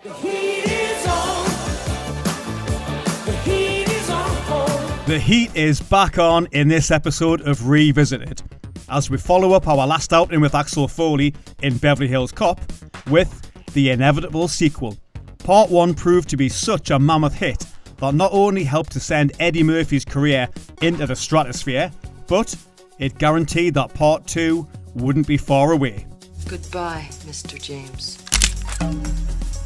The heat is on. The heat is on. The heat is back on in this episode of Revisited, as we follow up our last outing with Axel Foley in Beverly Hills Cop with the inevitable sequel. Part 1 proved to be such a mammoth hit that not only helped to send Eddie Murphy's career into the stratosphere, but it guaranteed that Part 2 wouldn't be far away. Goodbye, Mr. James.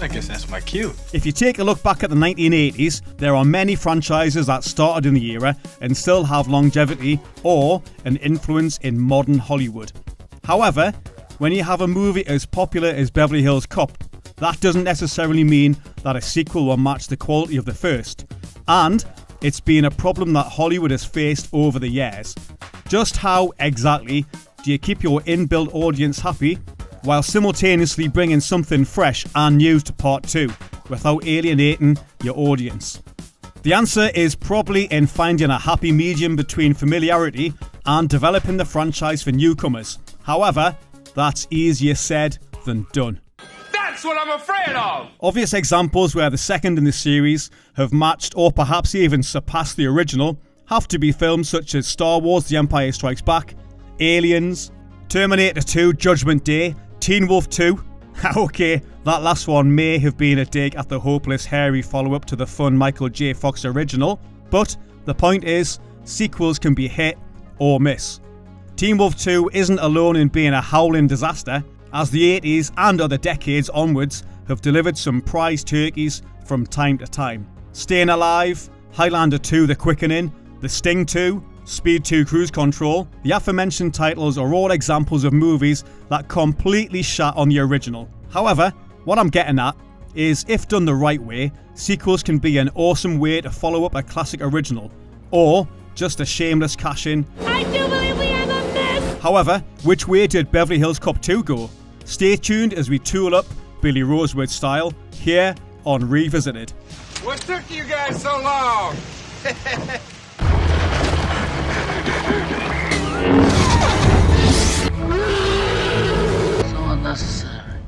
I guess that's my cue. If you take a look back at the 1980s, there are many franchises that started in the era and still have longevity or an influence in modern Hollywood. However, when you have a movie as popular as Beverly Hills Cop, that doesn't necessarily mean that a sequel will match the quality of the first. And it's been a problem that Hollywood has faced over the years. Just how exactly do you keep your inbuilt audience happy while simultaneously bringing something fresh and new to Part 2 without alienating your audience? The answer is probably in finding a happy medium between familiarity and developing the franchise for newcomers. However, that's easier said than done. That's what I'm afraid of! Obvious examples where the second in the series have matched or perhaps even surpassed the original have to be films such as Star Wars The Empire Strikes Back, Aliens, Terminator 2 Judgment Day, Teen Wolf 2. Okay, that last one may have been a dig at the hopeless, hairy follow-up to the fun Michael J. Fox original, but the point is, sequels can be hit or miss. Teen Wolf 2 isn't alone in being a howling disaster, as the 80s and other decades onwards have delivered some prize turkeys from time to time. Staying Alive, Highlander 2 The Quickening, The Sting 2, Speed 2 Cruise Control. The aforementioned titles are all examples of movies that completely shat on the original. However, what I'm getting at is, if done the right way, sequels can be an awesome way to follow up a classic original, or just a shameless cash-in. I do believe we have a miss. However, which way did Beverly Hills Cop 2 go? Stay tuned as we tool up Billy Rosewood style here on Revisited. What took you guys so long? So unnecessary.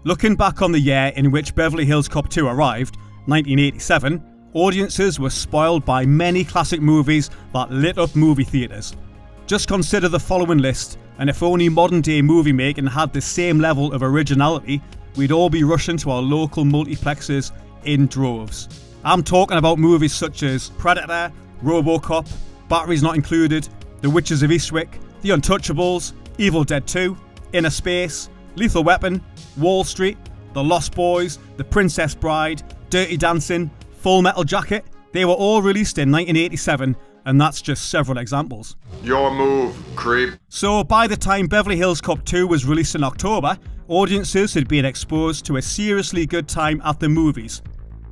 Looking back on the year in which Beverly Hills Cop 2 arrived, 1987, audiences were spoiled by many classic movies that lit up movie theatres. Just consider the following list, and if only modern day movie making had the same level of originality, we'd all be rushing to our local multiplexes in droves. I'm talking about movies such as Predator, RoboCop, Batteries Not Included, The Witches of Eastwick, The Untouchables, Evil Dead 2, Inner Space, Lethal Weapon, Wall Street, The Lost Boys, The Princess Bride, Dirty Dancing, Full Metal Jacket. They were all released in 1987, and that's just several examples. Your move, creep. So by the time Beverly Hills Cop 2 was released in October, audiences had been exposed to a seriously good time at the movies.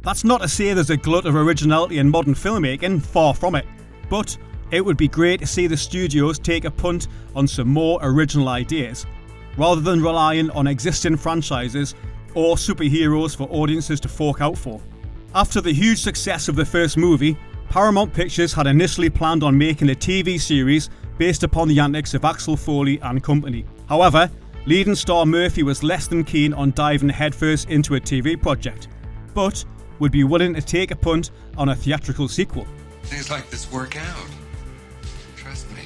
That's not to say there's a glut of originality in modern filmmaking, far from it, but it would be great to see the studios take a punt on some more original ideas, rather than relying on existing franchises or superheroes for audiences to fork out for. After the huge success of the first movie, Paramount Pictures had initially planned on making a TV series based upon the antics of Axel Foley and company. However, leading star Murphy was less than keen on diving headfirst into a TV project, but would be willing to take a punt on a theatrical sequel. Things like this work out. Trust me.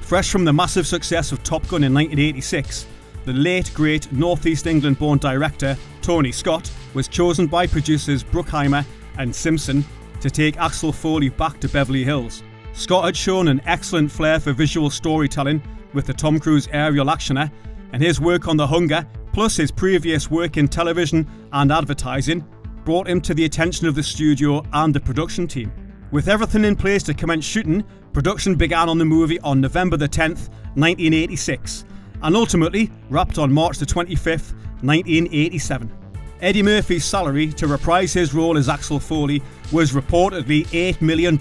Fresh from the massive success of Top Gun in 1986, the late great Northeast England born director Tony Scott was chosen by producers Bruckheimer and Simpson to take Axel Foley back to Beverly Hills. Scott had shown an excellent flair for visual storytelling with the Tom Cruise aerial actioner, and his work on The Hunger, plus his previous work in television and advertising, brought him to the attention of the studio and the production team. With everything in place to commence shooting, production began on the movie on November the 10th, 1986, and ultimately wrapped on March the 25th, 1987. Eddie Murphy's salary to reprise his role as Axel Foley was reportedly $8 million,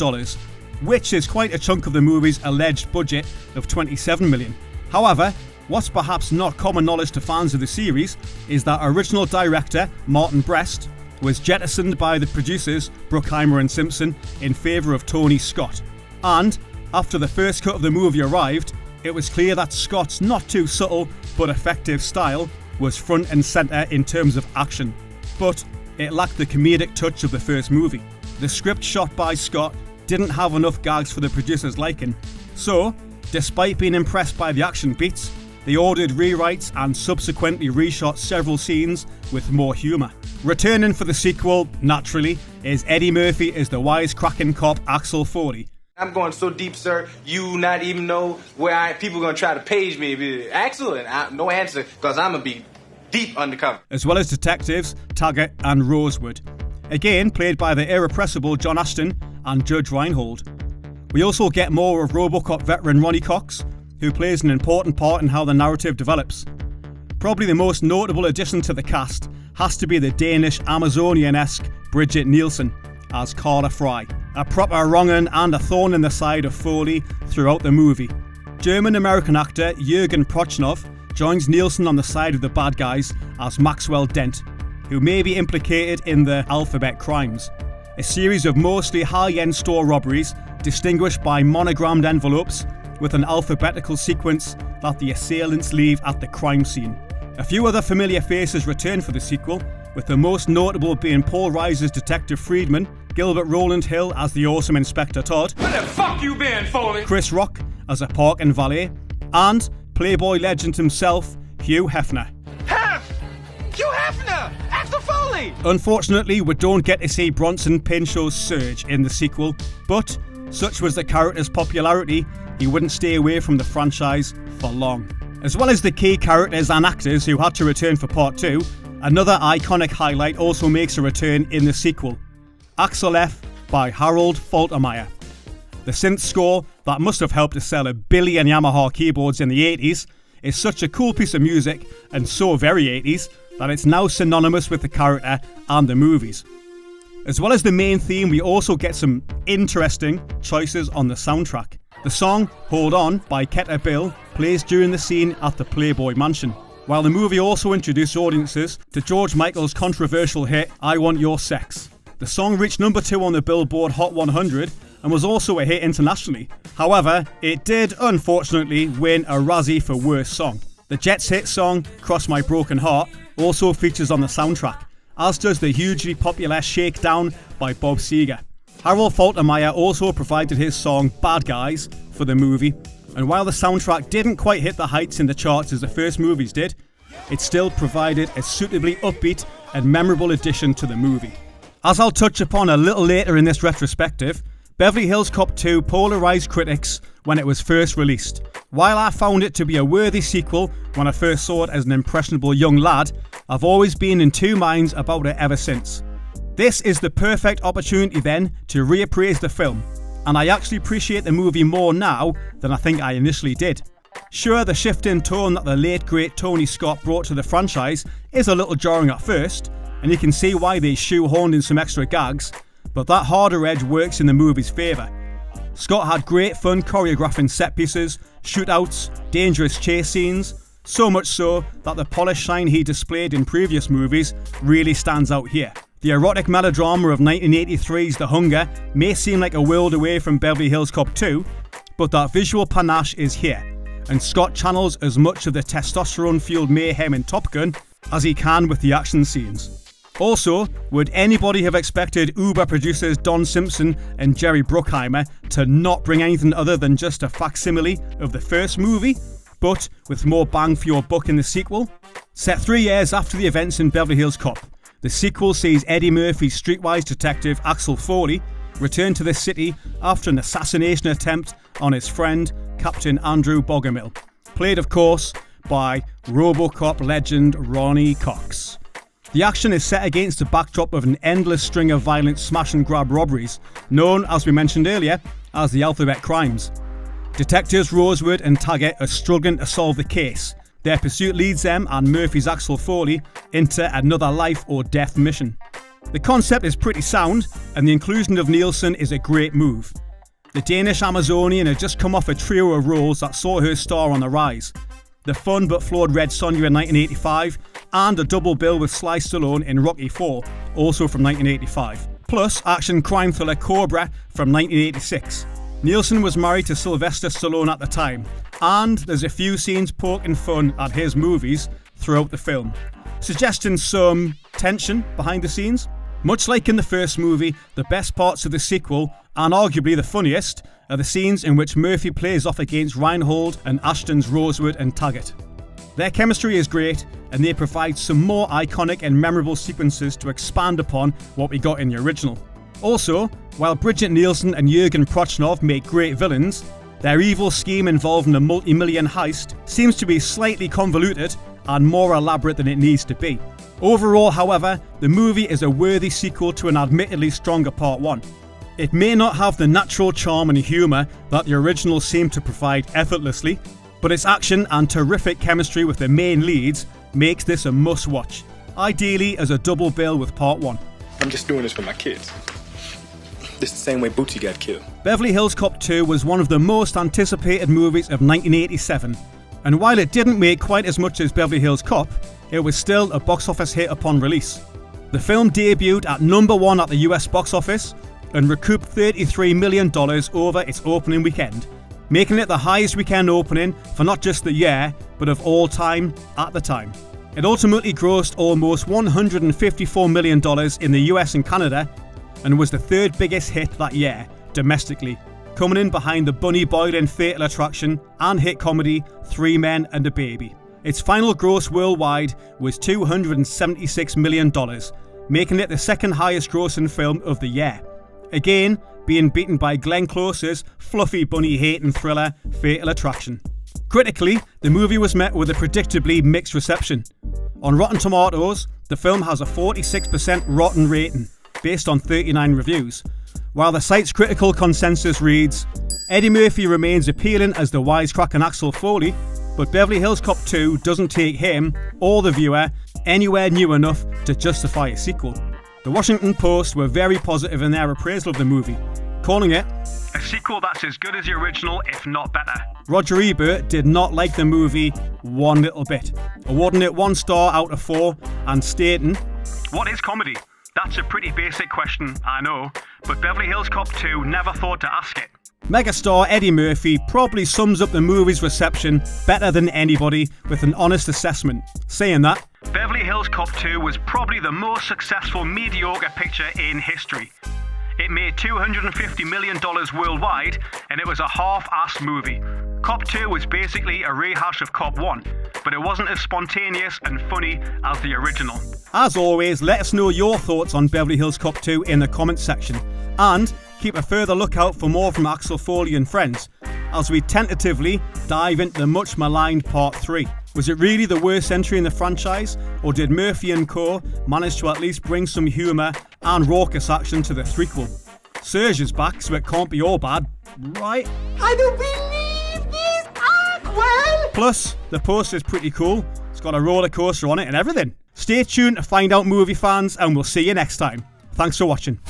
which is quite a chunk of the movie's alleged budget of $27 million. However, what's perhaps not common knowledge to fans of the series is that original director Martin Brest was jettisoned by the producers Bruckheimer and Simpson in favour of Tony Scott. And after the first cut of the movie arrived, it was clear that Scott's not too subtle but effective style was front and centre in terms of action. But it lacked the comedic touch of the first movie. The script shot by Scott didn't have enough gags for the producers' liking, so, despite being impressed by the action beats, they ordered rewrites and subsequently reshot several scenes with more humour. Returning for the sequel, naturally, is Eddie Murphy as the wisecracking cop Axel Foley. I'm going so deep, sir, you not even know where people going to try to page me. Axel, and no answer, because I'm going to be deep undercover. As well as detectives Taggart and Rosewood, again played by the irrepressible John Ashton and Judge Reinhold. We also get more of RoboCop veteran Ronnie Cox, who plays an important part in how the narrative develops. Probably the most notable addition to the cast has to be the Danish Amazonian-esque Bridget Nielsen as Carla Fry, a proper wrong'un and a thorn in the side of Foley throughout the movie. German-American actor Jürgen Prochnov joins Nielsen on the side of the bad guys as Maxwell Dent, who may be implicated in the Alphabet Crimes, a series of mostly high-end store robberies distinguished by monogrammed envelopes with an alphabetical sequence that the assailants leave at the crime scene. A few other familiar faces return for the sequel, with the most notable being Paul Reiser's Detective Friedman, Gilbert Roland Hill as the awesome Inspector Todd, Where the fuck you been, Foley? Chris Rock as a park and valet, and Playboy legend himself, Hugh Hefner. Hugh Hefner! Axel Foley! Unfortunately, we don't get to see Bronson Pinchot's surge in the sequel, but such was the character's popularity, he wouldn't stay away from the franchise for long. As well as the key characters and actors who had to return for part 2, another iconic highlight also makes a return in the sequel. Axel F by Harold Faltermeyer. The synth score that must have helped to sell 1 billion Yamaha keyboards in the 80s is such a cool piece of music and so very 80s that it's now synonymous with the character and the movies. As well as the main theme, we also get some interesting choices on the soundtrack. The song Hold On by Ketta Bill plays during the scene at the Playboy Mansion, while the movie also introduced audiences to George Michael's controversial hit I Want Your Sex. The song reached number 2 on the Billboard Hot 100 and was also a hit internationally. However, it did unfortunately win a Razzie for Worst Song. The Jets' hit song Cross My Broken Heart also features on the soundtrack, as does the hugely popular Shakedown by Bob Seger. Harold Faltermeyer also provided his song Bad Guys for the movie, and while the soundtrack didn't quite hit the heights in the charts as the first movies did, it still provided a suitably upbeat and memorable addition to the movie. As I'll touch upon a little later in this retrospective, Beverly Hills Cop 2 polarised critics when it was first released. While I found it to be a worthy sequel when I first saw it as an impressionable young lad, I've always been in two minds about it ever since. This is the perfect opportunity then to reappraise the film, and I actually appreciate the movie more now than I think I initially did. Sure, the shift in tone that the late great Tony Scott brought to the franchise is a little jarring at first, and you can see why they shoehorned in some extra gags, but that harder edge works in the movie's favour. Scott had great fun choreographing set pieces, shootouts, dangerous chase scenes, so much so that the polished shine he displayed in previous movies really stands out here. The erotic melodrama of 1983's The Hunger may seem like a world away from Beverly Hills Cop 2, but that visual panache is here, and Scott channels as much of the testosterone-fueled mayhem in Top Gun as he can with the action scenes. Also, would anybody have expected Uber producers Don Simpson and Jerry Bruckheimer to not bring anything other than just a facsimile of the first movie, but with more bang for your buck in the sequel? Set 3 years after the events in Beverly Hills Cop, the sequel sees Eddie Murphy's streetwise detective Axel Foley return to the city after an assassination attempt on his friend Captain Andrew Bogomil, played of course by RoboCop legend Ronnie Cox. The action is set against the backdrop of an endless string of violent smash and grab robberies, known, as we mentioned earlier, as the Alphabet Crimes. Detectives Rosewood and Taggart are struggling to solve the case. Their pursuit leads them and Murphy's Axel Foley into another life or death mission. The concept is pretty sound, and the inclusion of Nielsen is a great move. The Danish Amazonian had just come off a trio of roles that saw her star on the rise. The fun but flawed Red Sonja in 1985, and a double bill with Sly Stallone in Rocky IV, also from 1985. Plus action crime thriller Cobra from 1986. Nielsen was married to Sylvester Stallone at the time, and there's a few scenes poking fun at his movies throughout the film, suggesting some tension behind the scenes. Much like in the first movie, the best parts of the sequel, and arguably the funniest, are the scenes in which Murphy plays off against Reinhold and Ashton's Rosewood and Taggart. Their chemistry is great, and they provide some more iconic and memorable sequences to expand upon what we got in the original. Also, while Bridget Nielsen and Jürgen Prochnov make great villains, their evil scheme involving a multi-million heist seems to be slightly convoluted and more elaborate than it needs to be. Overall, however, the movie is a worthy sequel to an admittedly stronger Part 1. It may not have the natural charm and humour that the original seemed to provide effortlessly, but its action and terrific chemistry with the main leads makes this a must-watch, ideally as a double bill with Part 1. I'm just doing this for my kids. This is the same way Bootsy got killed. Beverly Hills Cop 2 was one of the most anticipated movies of 1987, and while it didn't make quite as much as Beverly Hills Cop, it was still a box office hit upon release. The film debuted at number 1 at the US box office and recouped $33 million over its opening weekend, making it the highest weekend opening for not just the year, but of all time at the time. It ultimately grossed almost $154 million in the US and Canada, and was the third biggest hit that year, domestically, coming in behind the Bunny Boylan Fatal Attraction and hit comedy 3 Men and a Baby. Its final gross worldwide was $276 million, making it the second highest grossing film of the year. Again, being beaten by Glenn Close's fluffy bunny-hating thriller Fatal Attraction. Critically, the movie was met with a predictably mixed reception. On Rotten Tomatoes, the film has a 46% rotten rating, based on 39 reviews, while the site's critical consensus reads, Eddie Murphy remains appealing as the wisecracking Axel Foley, but Beverly Hills Cop 2 doesn't take him, or the viewer, anywhere new enough to justify a sequel. The Washington Post were very positive in their appraisal of the movie, calling it a sequel that's as good as the original, if not better. Roger Ebert did not like the movie one little bit, awarding it 1 star out of 4 and stating, "What is comedy? That's a pretty basic question, I know, but Beverly Hills Cop 2 never thought to ask it." Megastar Eddie Murphy probably sums up the movie's reception better than anybody with an honest assessment, saying that Beverly Hills Cop 2 was probably the most successful mediocre picture in history. It made $250 million worldwide, and it was a half-assed movie. Cop 2 was basically a rehash of Cop 1, but it wasn't as spontaneous and funny as the original. As always, let us know your thoughts on Beverly Hills Cop 2 in the comments section, and keep a further lookout for more from Axel Foley and friends, as we tentatively dive into the much maligned Part 3. Was it really the worst entry in the franchise, or did Murphy and co manage to at least bring some humour and raucous action to the threequel? Surge is back, so it can't be all bad, right? I don't believe this act well. Plus, the poster's pretty cool. It's got a roller coaster on it and everything. Stay tuned to find out, movie fans, and we'll see you next time. Thanks for watching.